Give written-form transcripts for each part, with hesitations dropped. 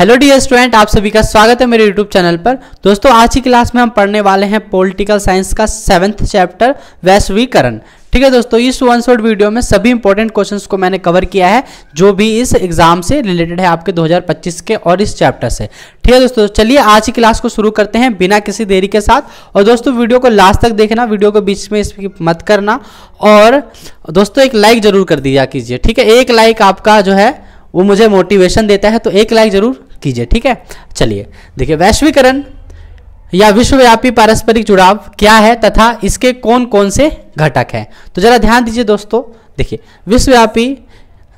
Hello dear student, आप सभी का स्वागत है मेरे यूट्यूब चैनल पर। दोस्तों आज की क्लास में हम पढ़ने वाले हैं पॉलिटिकल साइंस का 7th चैप्टर वैश्वीकरण। ठीक है दोस्तों, इस वन शॉट वीडियो में सभी इंपॉर्टेंट क्वेश्चंस को मैंने कवर किया है जो भी इस एग्जाम से रिलेटेड है आपके 2025 के और इस चैप्टर से। ठीक है दोस्तों, चलिए आज की क्लास को शुरू करते हैं बिना किसी देरी के साथ। और दोस्तों वीडियो को लास्ट तक देखना, वीडियो को बीच में स्किप मत करना। और दोस्तों एक लाइक जरूर कर दिया कीजिए। ठीक है, एक लाइक आपका जो है वो मुझे मोटिवेशन देता है, तो एक लाइक जरूर कीजिए। ठीक है, चलिए देखिए वैश्वीकरण या विश्वव्यापी पारस्परिक जुड़ाव क्या है तथा इसके कौन कौन से घटक हैं। तो जरा ध्यान दीजिए दोस्तों, देखिए विश्वव्यापी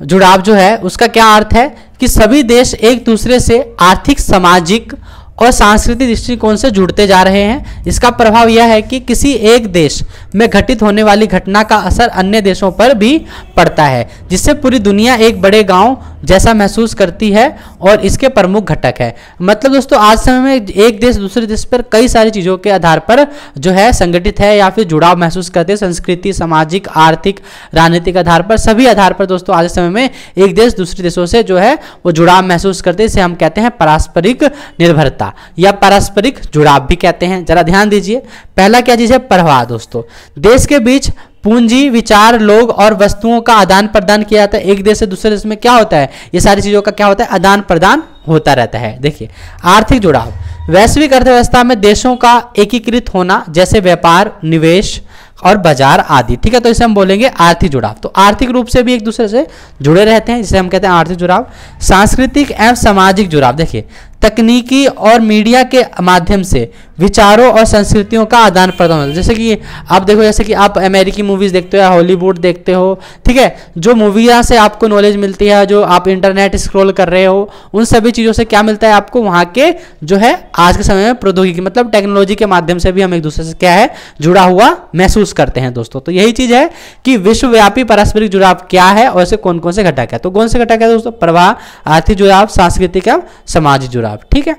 जुड़ाव जो है उसका क्या अर्थ है कि सभी देश एक दूसरे से आर्थिक, सामाजिक और सांस्कृतिक दृष्टिकोण से जुड़ते जा रहे हैं। इसका प्रभाव यह है कि किसी एक देश में घटित होने वाली घटना का असर अन्य देशों पर भी पड़ता है, जिससे पूरी दुनिया एक बड़े गांव जैसा महसूस करती है और इसके प्रमुख घटक है। मतलब दोस्तों आज समय में एक देश दूसरे देश पर कई सारी चीज़ों के आधार पर जो है संगठित है या फिर जुड़ाव महसूस करते हैं, संस्कृति, सामाजिक, आर्थिक, राजनीतिक आधार पर, सभी आधार पर दोस्तों आज समय में एक देश दूसरे देशों से जो है वो जुड़ाव महसूस करते हैं। इसे हम कहते हैं पारस्परिक निर्भरता या पारस्परिक जुड़ाव भी कहते हैं। जरा ध्यान दीजिए, पहला क्या चीज है, प्रवाह। दोस्तों देश के बीच पूंजी, विचार, लोग और वस्तुओं का आदान प्रदान किया जाता है। एक देश से दूसरे देश में क्या होता है, ये सारी चीजों का क्या होता है, आदान प्रदान होता रहता है। देखिए आर्थिक जुड़ाव, वैश्विक अर्थव्यवस्था में देशों का एकीकृत होना, जैसे व्यापार, निवेश और बाजार आदि। ठीक है, तो इसे हम बोलेंगे आर्थिक जुड़ाव। तो आर्थिक रूप से भी एक दूसरे से जुड़े रहते हैं, जिसे हम कहते हैं आर्थिक जुड़ाव। सांस्कृतिक एवं सामाजिक जुड़ाव, देखिए तकनीकी और मीडिया के माध्यम से विचारों और संस्कृतियों का आदान प्रदान होता है। जैसे कि आप देखो, जैसे कि आप अमेरिकी मूवीज देखते हो या हॉलीवुड देखते हो, ठीक है, जो मूवियाँ से आपको नॉलेज मिलती है, जो आप इंटरनेट स्क्रॉल कर रहे हो, उन सभी चीज़ों से क्या मिलता है आपको, वहाँ के जो है आज के समय में प्रौद्योगिकी मतलब टेक्नोलॉजी के माध्यम से भी हम एक दूसरे से क्या है जुड़ा हुआ महसूस करते हैं दोस्तों। तो यही चीज़ है कि विश्वव्यापी पारस्परिक जुड़ाव क्या है और इसे कौन कौन से घटक है। तो कौन से घटक है दोस्तों, प्रवाह, आर्थिक जुड़ाव, सांस्कृतिक एवं सामाजिक जुड़ाव। ठीक है,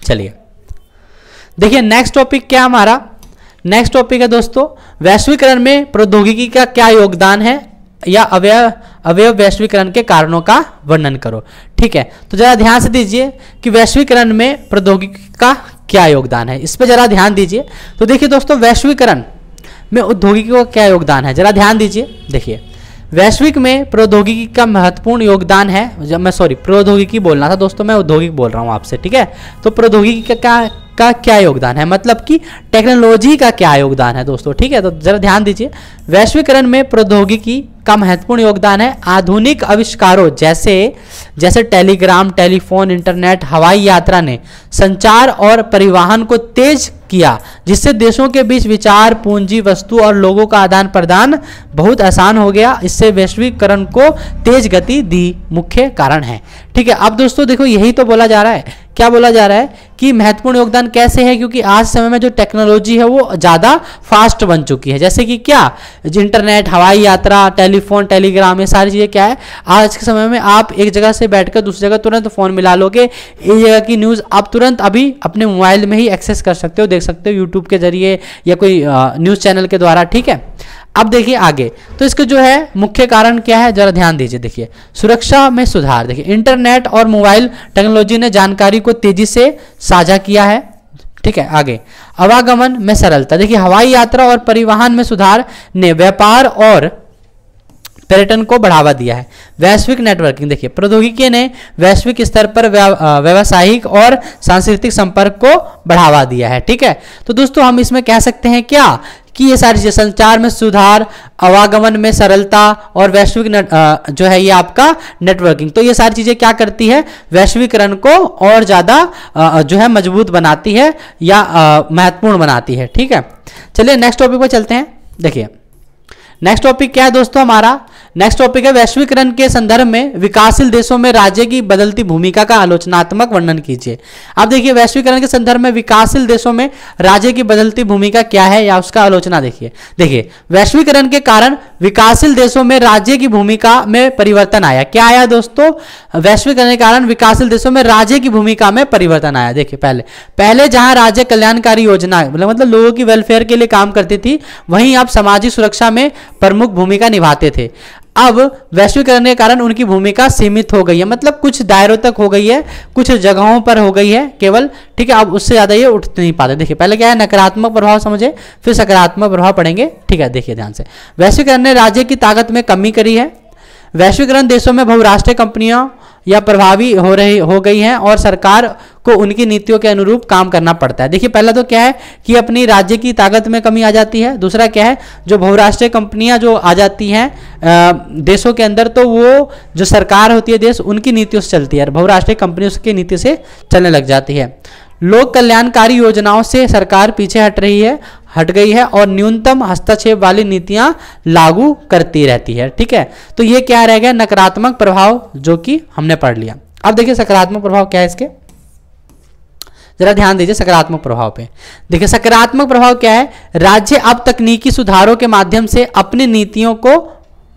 चलिए देखिए नेक्स्ट टॉपिक क्या हमारा, नेक्स्ट टॉपिक है दोस्तों वैश्वीकरण में प्रौद्योगिकी का क्या योगदान है या अवयव वैश्वीकरण के कारणों का वर्णन करो। ठीक है, तो जरा ध्यान से दीजिए कि वैश्वीकरण में प्रौद्योगिकी का क्या योगदान है, इस पर जरा ध्यान दीजिए। तो देखिए दोस्तों वैश्वीकरण में औद्योगिकी का क्या योगदान है, जरा ध्यान दीजिए। देखिए वैश्विक में प्रौद्योगिकी का महत्वपूर्ण योगदान है। जब मैं प्रौद्योगिकी बोलना था दोस्तों, मैं औद्योगिक बोल रहा हूँ आपसे। ठीक है, तो प्रौद्योगिकी का क्या योगदान है, मतलब कि टेक्नोलॉजी का क्या योगदान है दोस्तों। ठीक है, तो जरा ध्यान दीजिए, वैश्वीकरण में प्रौद्योगिकी का महत्वपूर्ण योगदान है। आधुनिक आविष्कारों जैसे टेलीग्राम, टेलीफोन, इंटरनेट, हवाई यात्रा ने संचार और परिवहन को तेज किया, जिससे देशों के बीच विचार, पूंजी, वस्तु और लोगों का आदान प्रदान बहुत आसान हो गया। इससे वैश्वीकरण को तेज गति दी मुख्य कारण है। ठीक है, अब दोस्तों देखो यही तो बोला जा रहा है, क्या बोला जा रहा है कि महत्वपूर्ण योगदान कैसे है, क्योंकि आज समय में जो टेक्नोलॉजी है वो ज़्यादा फास्ट बन चुकी है। जैसे कि क्या, इंटरनेट, हवाई यात्रा, टेलीफोन, टेलीग्राम, ये सारी चीज़ें क्या है, आज के समय में आप एक जगह से बैठकर दूसरी जगह तुरंत फ़ोन मिला लोगे। एक जगह की न्यूज़ आप तुरंत अभी अपने मोबाइल में ही एक्सेस कर सकते हो, देख सकते हो यूट्यूब के जरिए या कोई न्यूज़ चैनल के द्वारा। ठीक है, अब देखिए आगे, तो इसका जो है मुख्य कारण क्या है, जरा ध्यान दीजिए। देखिए सुरक्षा में सुधार, देखिए इंटरनेट और मोबाइल टेक्नोलॉजी ने जानकारी को तेजी से साझा किया है। ठीक है, आगे आवागमन में सरलता, देखिए हवाई यात्रा और परिवहन में सुधार ने व्यापार और पर्यटन को बढ़ावा दिया है। वैश्विक नेटवर्किंग, देखिए प्रौद्योगिकी ने वैश्विक स्तर पर व्यावसायिक और सांस्कृतिक संपर्क को बढ़ावा दिया है। ठीक है, तो दोस्तों हम इसमें कह सकते हैं क्या कि ये सारी चीजें, संचार में सुधार, आवागमन में सरलता और वैश्विक जो है ये आपका नेटवर्किंग, तो ये सारी चीजें क्या करती है, वैश्वीकरण को और ज्यादा जो है मजबूत बनाती है या महत्वपूर्ण बनाती है। ठीक है, चलिए नेक्स्ट टॉपिक पर चलते हैं। देखिए नेक्स्ट टॉपिक क्या है दोस्तों हमारा, नेक्स्ट टॉपिक है वैश्वीकरण के संदर्भ में विकासशील देशों में राज्य की बदलती भूमिका का आलोचनात्मक वर्णन कीजिए। अब देखिए वैश्वीकरण के संदर्भ में विकासशील देशों में राज्य की बदलती भूमिका क्या है या उसका आलोचना देखिए। देखिए वैश्वीकरण के कारण विकासशील देशों में राज्य की भूमिका में परिवर्तन आया। क्या आया दोस्तों, वैश्वीकरण के कारण विकासशील देशों में राज्य की भूमिका में परिवर्तन आया। देखिए पहले जहां राज्य कल्याणकारी योजना मतलब लोगों की वेलफेयर के लिए काम करती थी, वहीं अब सामाजिक सुरक्षा में प्रमुख भूमिका निभाते थे। अब वैश्वीकरण के कारण उनकी भूमिका सीमित हो गई है, मतलब कुछ दायरों तक हो गई है, कुछ जगहों पर हो गई है केवल, ठीक है। अब उससे ज्यादा ये उठ नहीं पाते। देखिए पहले क्या है, नकारात्मक प्रभाव समझे, फिर सकारात्मक प्रभाव पढ़ेंगे, ठीक है। देखिए ध्यान से, वैश्वीकरण ने राज्य की ताकत में कमी करी है। वैश्वीकरण देशों में बहुराष्ट्रीय कंपनियां या प्रभावी हो गई हैं और सरकार को उनकी नीतियों के अनुरूप काम करना पड़ता है। देखिए पहला तो क्या है कि अपनी राज्य की ताकत में कमी आ जाती है, दूसरा क्या है, जो बहुराष्ट्रीय कंपनियां जो आ जाती हैं देशों के अंदर, तो वो जो सरकार होती है देश, उनकी नीतियों से चलती है, बहुराष्ट्रीय कंपनियों की नीति से चलने लग जाती है। लोक कल्याणकारी योजनाओं से सरकार पीछे हट गई है और न्यूनतम हस्तक्षेप वाली नीतियां लागू करती रहती है, ठीक है। तो ये क्या रह गया, नकारात्मक प्रभाव, जो कि हमने पढ़ लिया। अब देखिए सकारात्मक प्रभाव क्या है इसके, जरा ध्यान दीजिए सकारात्मक प्रभाव पे। देखिए सकारात्मक प्रभाव क्या है, राज्य अब तकनीकी सुधारों के माध्यम से अपनी नीतियों को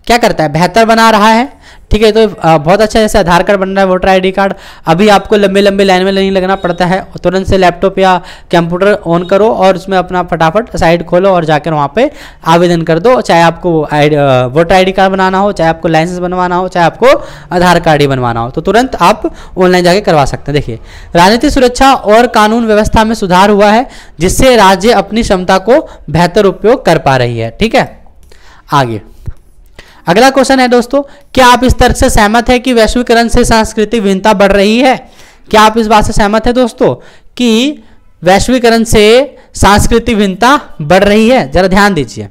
क्या करता है, बेहतर बना रहा है, ठीक है। तो बहुत अच्छा, जैसे आधार कार्ड बन रहा है, वोटर आईडी कार्ड, अभी आपको लंबे लंबे लाइन में नहीं लगना पड़ता है, तुरंत से लैपटॉप या कंप्यूटर ऑन करो और उसमें अपना फटाफट साइट खोलो और जाकर वहाँ पे आवेदन कर दो। चाहे आपको वोटर आईडी कार्ड बनाना हो, चाहे आपको लाइसेंस बनवाना हो, चाहे आपको आधार कार्ड ही बनवाना हो, तो तुरंत आप ऑनलाइन जाके करवा सकते हैं। देखिए राजनीतिक सुरक्षा और कानून व्यवस्था में सुधार हुआ है, जिससे राज्य अपनी क्षमता को बेहतर उपयोग कर पा रही है, ठीक है। आगे अगला क्वेश्चन है दोस्तों, क्या आप इस तर्क से सहमत है कि वैश्वीकरण से सांस्कृतिक भिन्नता बढ़ रही है? क्या आप इस बात से सहमत है दोस्तों कि वैश्वीकरण से सांस्कृतिक भिन्नता बढ़ रही है? जरा ध्यान दीजिए।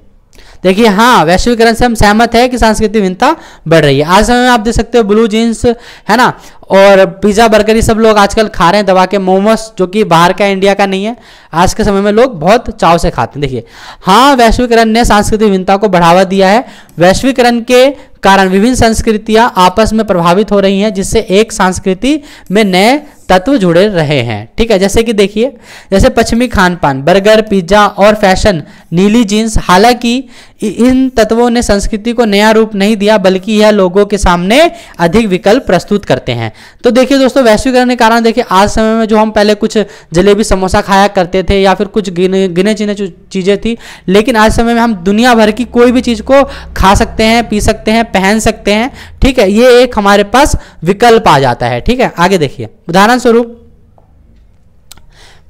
देखिए हाँ, वैश्वीकरण से हम सहमत है कि सांस्कृतिक भिन्नता बढ़ रही है। आज समय में आप देख सकते हो ब्लू जीन्स है ना, और पिज्जा बर्गर ये सब लोग आजकल खा रहे हैं दबा के, मोमोस जो कि बाहर का इंडिया का नहीं है, आज के समय में लोग बहुत चाव से खाते हैं। देखिए हाँ, वैश्वीकरण ने सांस्कृतिक भिन्नता को बढ़ावा दिया है। वैश्वीकरण के कारण विभिन्न संस्कृतियां आपस में प्रभावित हो रही हैं, जिससे एक संस्कृति में नए तत्व जुड़े रहे हैं, ठीक है। जैसे कि देखिए, जैसे पश्चिमी खान पान, बर्गर, पिज्जा और फैशन, नीली जीन्स, हालांकि इन तत्वों ने संस्कृति को नया रूप नहीं दिया, बल्कि यह लोगों के सामने अधिक विकल्प प्रस्तुत करते हैं। तो देखिए दोस्तों, वैश्वीकरण के कारण देखिए आज समय में जो हम पहले कुछ जलेबी समोसा खाया करते थे या फिर कुछ गिने चुने चीजें थी, लेकिन आज समय में हम दुनिया भर की कोई भी चीज को खा सकते हैं, पी सकते हैं, पहन सकते हैं, ठीक है। ये एक हमारे पास विकल्प आ जाता है, ठीक है। आगे देखिए, उदाहरण स्वरूप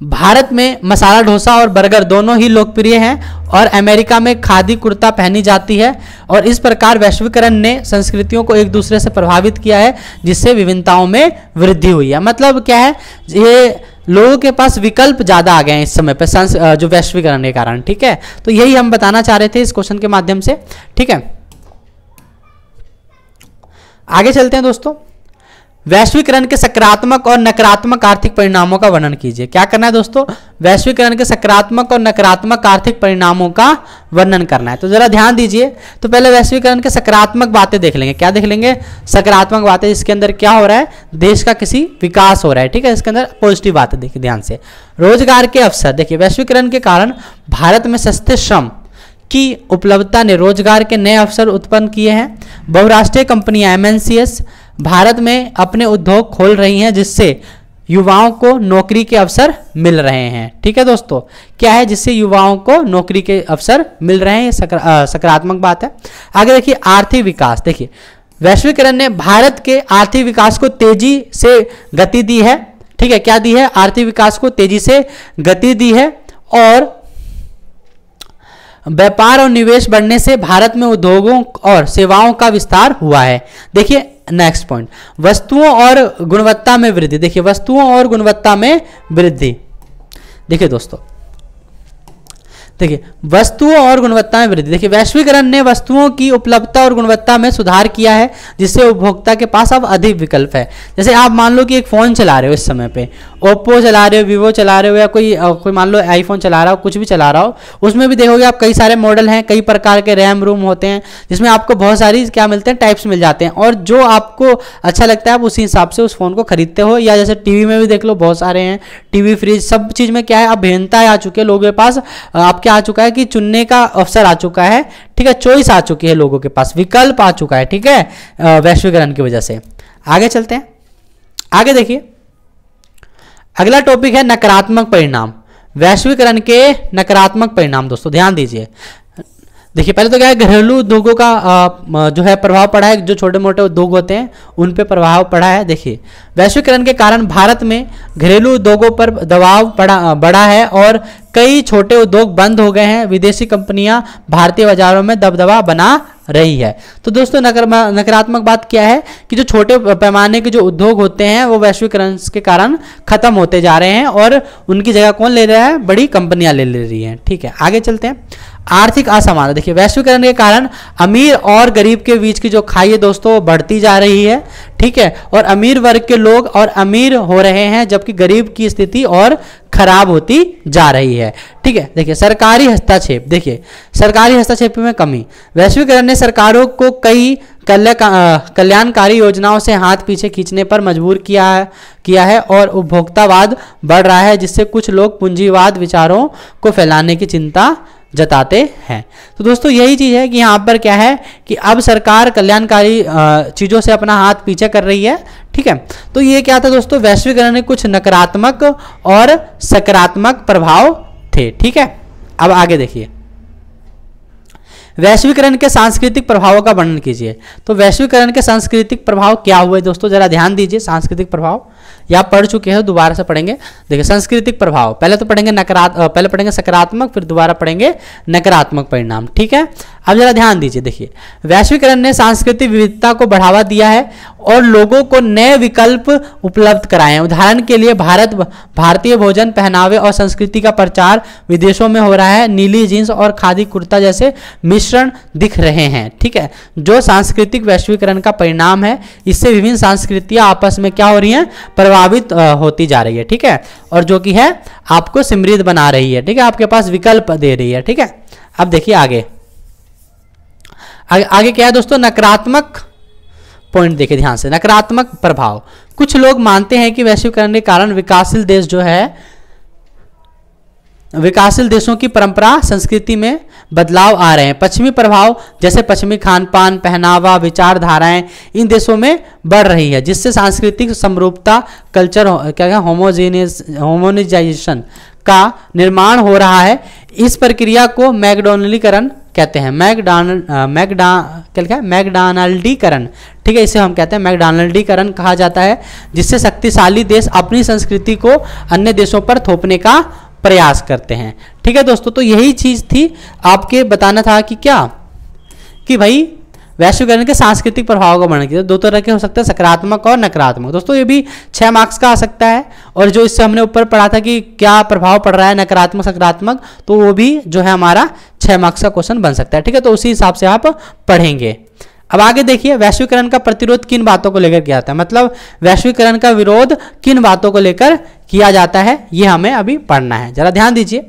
भारत में मसाला डोसा और बर्गर दोनों ही लोकप्रिय हैं और अमेरिका में खादी कुर्ता पहनी जाती है, और इस प्रकार वैश्वीकरण ने संस्कृतियों को एक दूसरे से प्रभावित किया है, जिससे विभिन्नताओं में वृद्धि हुई है। मतलब क्या है, ये लोगों के पास विकल्प ज्यादा आ गए हैं इस समय पे जो वैश्वीकरण के कारण, ठीक है। तो यही हम बताना चाह रहे थे इस क्वेश्चन के माध्यम से, ठीक है। आगे चलते हैं दोस्तों, वैश्वीकरण के सकारात्मक और नकारात्मक आर्थिक परिणामों का वर्णन कीजिए। क्या करना है दोस्तों, वैश्वीकरण के सकारात्मक और नकारात्मक आर्थिक परिणामों का वर्णन करना है। तो जरा ध्यान दीजिए, तो पहले वैश्वीकरण के सकारात्मक बातें देख लेंगे। क्या देख लेंगे, सकारात्मक बातें, इसके अंदर क्या हो रहा है, देश का किसी विकास हो रहा है, ठीक है। इसके अंदर पॉजिटिव बातें देखिए ध्यान से। रोजगार के अवसर, देखिए वैश्वीकरण के कारण भारत में सस्ते श्रम की उपलब्धता ने रोजगार के नए अवसर उत्पन्न किए हैं। बहुराष्ट्रीय कंपनियां MNCs भारत में अपने उद्योग खोल रही हैं, जिससे युवाओं को नौकरी के अवसर मिल रहे हैं, ठीक है दोस्तों। क्या है, जिससे युवाओं को नौकरी के अवसर मिल रहे हैं, ये सकारात्मक बात है। आगे देखिए, आर्थिक विकास, देखिए वैश्वीकरण ने भारत के आर्थिक विकास को तेजी से गति दी है, ठीक है। क्या दी है, आर्थिक विकास को तेजी से गति दी है, और व्यापार और निवेश बढ़ने से भारत में उद्योगों और सेवाओं का विस्तार हुआ है। देखिए नेक्स्ट पॉइंट, वस्तुओं और गुणवत्ता में वृद्धि। देखिए वस्तुओं और गुणवत्ता में वृद्धि, देखिए दोस्तों, देखिए वस्तुओं और गुणवत्ता में वृद्धि। देखिए वैश्वीकरण ने वस्तुओं की उपलब्धता और गुणवत्ता में सुधार किया है, जिससे उपभोक्ता के पास अब अधिक विकल्प है। जैसे आप मान लो कि एक फ़ोन चला रहे हो, इस समय पे ओप्पो चला रहे हो, वीवो चला रहे हो, या कोई मान लो आईफोन चला रहा हो, कुछ भी चला रहा हो, उसमें भी देखोगे आप कई सारे मॉडल हैं, कई प्रकार के रैम रोम होते हैं, जिसमें आपको बहुत सारी क्या मिलते हैं, टाइप्स मिल जाते हैं, और जो आपको अच्छा लगता है आप उसी हिसाब से उस फोन को खरीदते हो। या जैसे टीवी में भी देख लो, बहुत सारे हैं, टीवी, फ्रिज, सब चीज़ में क्या है, अब भिन्नताएं आ चुकी है लोगों के पास। आपके आ चुका है कि चुनने का अवसर आ चुका है, ठीक है, चॉइस आ चुकी है लोगों के पास, विकल्प आ चुका है, ठीक है, वैश्वीकरण की वजह से। आगे चलते हैं, आगे देखिए, अगला टॉपिक है नकारात्मक परिणाम। वैश्वीकरण के नकारात्मक परिणाम, दोस्तों ध्यान दीजिए। देखिए पहले तो क्या है, घरेलू उद्योगों का जो है प्रभाव पड़ा है, जो छोटे मोटे उद्योग होते हैं उन पे प्रभाव पड़ा है। देखिए वैश्वीकरण के कारण भारत में घरेलू उद्योगों पर दबाव बढ़ा है और कई छोटे उद्योग बंद हो गए हैं। विदेशी कंपनियां भारतीय बाजारों में दबदबा बना रही है। तो दोस्तों नकारात्मक बात क्या है कि जो छोटे पैमाने के जो उद्योग होते हैं वो वैश्वीकरण के कारण खत्म होते जा रहे हैं और उनकी जगह कौन ले रहा है, बड़ी कंपनियां ले रही हैं। ठीक है, आगे चलते हैं। आर्थिक असमानता, देखिए वैश्वीकरण के कारण अमीर और गरीब के बीच की जो खाई है दोस्तों वो बढ़ती जा रही है। ठीक है, और अमीर वर्ग के लोग और अमीर हो रहे हैं जबकि गरीब की स्थिति और खराब होती जा रही है। ठीक है, देखिए सरकारी हस्तक्षेप, देखिए सरकारी हस्तक्षेप में कमी। वैश्वीकरण ने सरकारों को कई कल्याणकारी योजनाओं से हाथ पीछे खींचने पर मजबूर किया है और उपभोक्तावाद बढ़ रहा है, जिससे कुछ लोग पूंजीवाद विचारों को फैलाने की चिंता जताते हैं। तो दोस्तों यही चीज़ है कि यहाँ पर क्या है कि अब सरकार कल्याणकारी चीज़ों से अपना हाथ पीछे कर रही है। ठीक है, तो ये क्या था दोस्तों, वैश्वीकरण के कुछ नकारात्मक और सकारात्मक प्रभाव थे। ठीक है, अब आगे देखिए वैश्वीकरण के सांस्कृतिक प्रभावों का वर्णन कीजिए। तो वैश्वीकरण के सांस्कृतिक प्रभाव क्या हुए दोस्तों, जरा ध्यान दीजिए। सांस्कृतिक प्रभाव या पढ़ चुके हो, दोबारा से पढ़ेंगे। देखिए सांस्कृतिक प्रभाव पहले तो पढ़ेंगे पहले पढ़ेंगे सकारात्मक, फिर दोबारा पढ़ेंगे नकारात्मक परिणाम। ठीक है, अब जरा ध्यान दीजिए। देखिए वैश्वीकरण ने सांस्कृतिक विविधता को बढ़ावा दिया है और लोगों को नए विकल्प उपलब्ध कराए हैं। उदाहरण के लिए भारतीय भोजन, पहनावे और संस्कृति का प्रचार विदेशों में हो रहा है। नीली जींस और खादी कुर्ता जैसे मिश्रण दिख रहे हैं। ठीक है, जो सांस्कृतिक वैश्वीकरण का परिणाम है। इससे विभिन्न संस्कृतियां आपस में क्या हो रही हैं, प्रभावित होती जा रही है। ठीक है, और जो कि है आपको समृद्ध बना रही है। ठीक है, आपके पास विकल्प दे रही है। ठीक है, अब देखिए आगे क्या है दोस्तों, नकारात्मक पॉइंट देखिए ध्यान से। नकारात्मक प्रभाव, कुछ लोग मानते हैं कि वैश्वीकरण के कारण विकासशील देशों की परंपरा संस्कृति में बदलाव आ रहे हैं। पश्चिमी प्रभाव जैसे पश्चिमी खान पान, पहनावा, विचारधाराएं इन देशों में बढ़ रही है, जिससे सांस्कृतिक समरूपता, कल्चर होमोजेनाइजेशन का निर्माण हो रहा है। इस प्रक्रिया को मैकडॉनल्डीकरण कहते हैं। मैकडॉनल्डीकरण, ठीक है, इसे हम कहते हैं मैकडॉनल्डीकरण कहा जाता है, जिससे शक्तिशाली देश अपनी संस्कृति को अन्य देशों पर थोपने का प्रयास करते हैं। ठीक है दोस्तों, तो यही चीज थी आपके बताना था कि क्या कि भाई वैश्वीकरण के सांस्कृतिक प्रभाव का वर्णन किया। दो तरह के हो सकते हैं, सकारात्मक और नकारात्मक। दोस्तों ये भी 6 मार्क्स का आ सकता है, और जो इससे हमने ऊपर पढ़ा था कि क्या प्रभाव पड़ रहा है नकारात्मक सकारात्मक, तो वो भी जो है हमारा 6 मार्क्स का क्वेश्चन बन सकता है। ठीक है, तो उसी हिसाब से आप पढ़ेंगे। अब आगे देखिए वैश्वीकरण का प्रतिरोध किन बातों को लेकर किया जाता है, मतलब वैश्वीकरण का विरोध किन बातों को लेकर किया जाता है, ये हमें अभी पढ़ना है। जरा ध्यान दीजिए।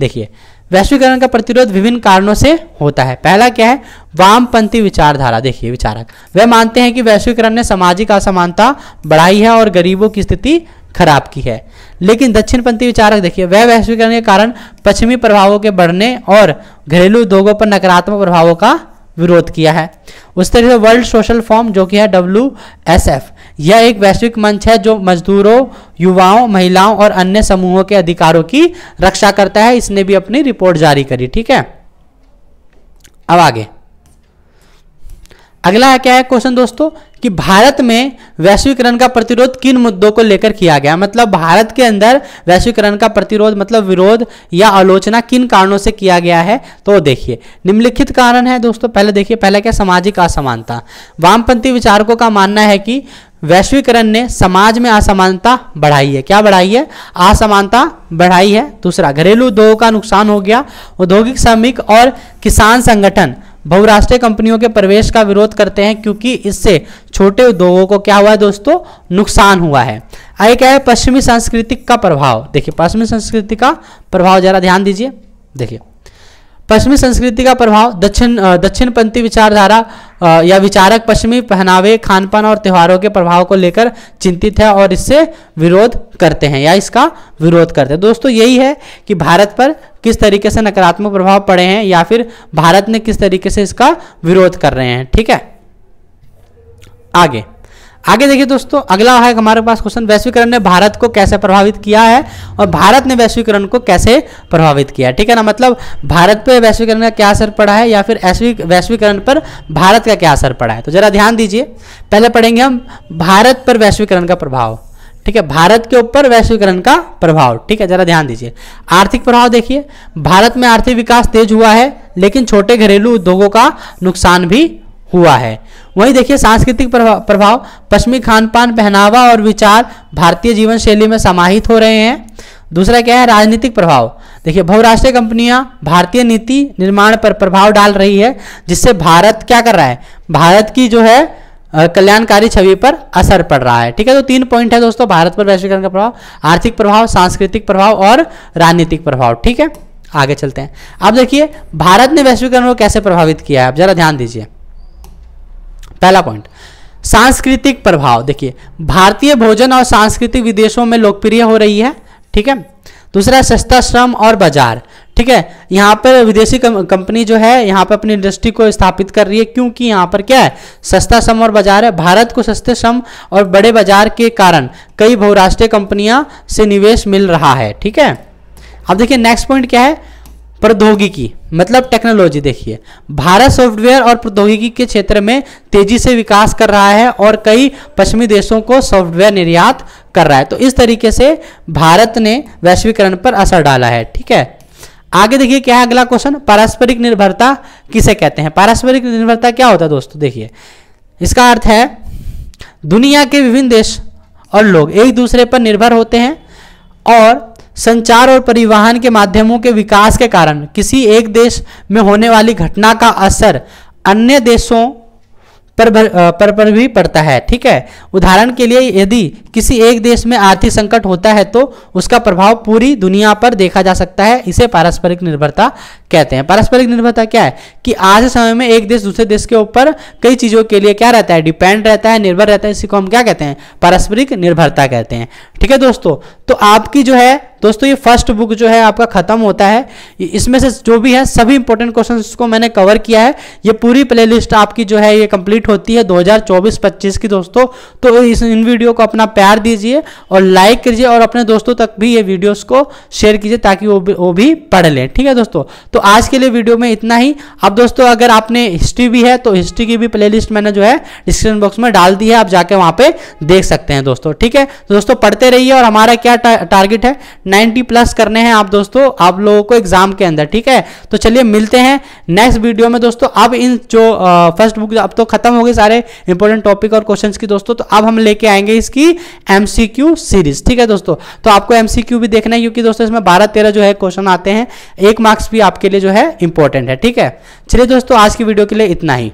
देखिए वैश्वीकरण का प्रतिरोध विभिन्न कारणों से होता है। पहला क्या है, वामपंथी विचारधारा। देखिए विचारक वे मानते हैं कि वैश्वीकरण ने सामाजिक असमानता बढ़ाई है और गरीबों की स्थिति खराब की है। लेकिन दक्षिणपंथी विचारक देखिए वह वैश्वीकरण के कारण पश्चिमी प्रभावों के बढ़ने और घरेलू उद्योगों पर नकारात्मक प्रभावों का विरोध किया है। उस तरह से वर्ल्ड सोशल फॉर्म जो कि है WSF, यह एक वैश्विक मंच है जो मजदूरों, युवाओं, महिलाओं और अन्य समूहों के अधिकारों की रक्षा करता है। इसने भी अपनी रिपोर्ट जारी करी। ठीक है, अब आगे अगला क्या है क्वेश्चन दोस्तों कि भारत में वैश्वीकरण का प्रतिरोध किन मुद्दों को लेकर किया गया, मतलब भारत के अंदर वैश्वीकरण का प्रतिरोध मतलब विरोध या आलोचना किन कारणों से किया गया है। तो देखिए निम्नलिखित कारण है दोस्तों। पहले देखिए, पहला क्या, सामाजिक असमानता। वामपंथी विचारकों का मानना है कि वैश्वीकरण ने समाज में असमानता बढ़ाई है। क्या बढ़ाई है, असमानता बढ़ाई है। दूसरा, घरेलू उद्योगों का नुकसान हो गया। औद्योगिक, श्रमिक और किसान संगठन बहुराष्ट्रीय कंपनियों के प्रवेश का विरोध करते हैं, क्योंकि इससे छोटे उद्योगों को क्या हुआ है दोस्तों, नुकसान हुआ है। आगे क्या है, पश्चिमी संस्कृति का प्रभाव। देखिए पश्चिमी संस्कृति का प्रभाव जरा ध्यान दीजिए। देखिए पश्चिमी संस्कृति का प्रभाव, दक्षिणपंथी विचारधारा या विचारक पश्चिमी पहनावे, खानपान और त्योहारों के प्रभाव को लेकर चिंतित है और इससे विरोध करते हैं या इसका विरोध करते हैं। दोस्तों यही है कि भारत पर किस तरीके से नकारात्मक प्रभाव पड़े हैं या फिर भारत ने किस तरीके से इसका विरोध कर रहे हैं। ठीक है, आगे आगे देखिए दोस्तों, अगला है हमारे पास क्वेश्चन, वैश्वीकरण ने भारत को कैसे प्रभावित किया है और भारत ने वैश्वीकरण को कैसे प्रभावित किया, ठीक है ना। मतलब भारत पे वैश्वीकरण का क्या असर पड़ा है या फिर वैश्वीकरण पर भारत का क्या असर पड़ा है। तो जरा ध्यान दीजिए, पहले पढ़ेंगे हम भारत पर वैश्वीकरण का प्रभाव, ठीक है, भारत के ऊपर वैश्वीकरण का प्रभाव, ठीक है। जरा ध्यान दीजिए, आर्थिक प्रभाव देखिए, भारत में आर्थिक विकास तेज हुआ है लेकिन छोटे घरेलू उद्योगों का नुकसान भी हुआ है। वहीं देखिए सांस्कृतिक प्रभाव, पश्चिमी खान पान, पहनावा और विचार भारतीय जीवन शैली में समाहित हो रहे हैं। दूसरा क्या है, राजनीतिक प्रभाव, देखिए बहुराष्ट्रीय कंपनियां भारतीय नीति निर्माण पर प्रभाव डाल रही है, जिससे भारत क्या कर रहा है, भारत की जो है कल्याणकारी छवि पर असर पड़ रहा है, ठीक है। तो 3 पॉइंट है दोस्तों, भारत पर वैश्वीकरण का प्रभाव, आर्थिक प्रभाव, सांस्कृतिक प्रभाव और राजनीतिक प्रभाव, ठीक है। आगे चलते हैं। अब देखिए भारत ने वैश्वीकरण को कैसे प्रभावित किया है, अब जरा ध्यान दीजिए। पहला पॉइंट, सांस्कृतिक प्रभाव, देखिए भारतीय भोजन और संस्कृति विदेशों में लोकप्रिय हो रही है, ठीक है। दूसरा सस्ता श्रम और बाजार, ठीक है, यहाँ पर विदेशी कंपनी जो है यहाँ पर अपनी इंडस्ट्री को स्थापित कर रही है, क्योंकि यहाँ पर क्या है, सस्ता श्रम और बाजार है। भारत को सस्ते श्रम और बड़े बाजार के कारण कई बहुराष्ट्रीय कंपनियां से निवेश मिल रहा है, ठीक है। अब देखिए नेक्स्ट पॉइंट क्या है, प्रौद्योगिकी मतलब टेक्नोलॉजी। देखिए भारत सॉफ्टवेयर और प्रौद्योगिकी के क्षेत्र में तेजी से विकास कर रहा है और कई पश्चिमी देशों को सॉफ्टवेयर निर्यात कर रहा है। तो इस तरीके से भारत ने वैश्वीकरण पर असर डाला है, ठीक है। आगे देखिए क्या है अगला क्वेश्चन, पारस्परिक निर्भरता किसे कहते हैं। पारस्परिक निर्भरता क्या होता है दोस्तों, देखिए इसका अर्थ है दुनिया के विभिन्न देश और लोग एक दूसरे पर निर्भर होते हैं और संचार और परिवहन के माध्यमों के विकास के कारण किसी एक देश में होने वाली घटना का असर अन्य देशों पर भी पड़ता है, ठीक है। उदाहरण के लिए यदि किसी एक देश में आर्थिक संकट होता है तो उसका प्रभाव पूरी दुनिया पर देखा जा सकता है, इसे पारस्परिक निर्भरता कहते हैं। पारस्परिक निर्भरता क्या है कि आज के समय में एक देश दूसरे देश के ऊपर कई चीज़ों के लिए क्या रहता है, डिपेंड रहता है, निर्भर रहता है, इसी को हम क्या कहते हैं, पारस्परिक निर्भरता कहते हैं, ठीक है दोस्तों। तो आपकी जो है दोस्तों ये फर्स्ट बुक जो है आपका खत्म होता है, इसमें से जो भी है सभी इंपॉर्टेंट क्वेश्चंस को मैंने कवर किया है। ये पूरी प्लेलिस्ट आपकी जो है ये कंप्लीट होती है 2024-25 की दोस्तों। तो इन वीडियो को अपना प्यार दीजिए और लाइक कीजिए और अपने दोस्तों तक भी ये वीडियोस को शेयर कीजिए ताकि वो भी पढ़ लें, ठीक है दोस्तों। तो आज के लिए वीडियो में इतना ही। अब दोस्तों अगर आपने हिस्ट्री भी है तो हिस्ट्री की भी प्लेलिस्ट मैंने जो है डिस्क्रिप्शन बॉक्स में डाल दी है, आप जाके वहां पे देख सकते हैं दोस्तों, ठीक है। तो दोस्तों पढ़ते रहिए और हमारा क्या टारगेट है, 90+ करने हैं आप दोस्तों, आप लोगों को एग्जाम के अंदर, ठीक है। तो चलिए मिलते हैं नेक्स्ट वीडियो में दोस्तों। अब इन जो फर्स्ट बुक अब तो खत्म हो गए सारे इंपॉर्टेंट टॉपिक और क्वेश्चंस की दोस्तों, तो अब हम लेके आएंगे इसकी MCQ सीरीज, ठीक है दोस्तों। तो आपको MCQ भी देखना है क्योंकि दोस्तों इसमें 12-13 जो है क्वेश्चन आते हैं, 1 मार्क्स भी आपके लिए जो है इंपॉर्टेंट है, ठीक है। चलिए दोस्तों आज की वीडियो के लिए इतना ही।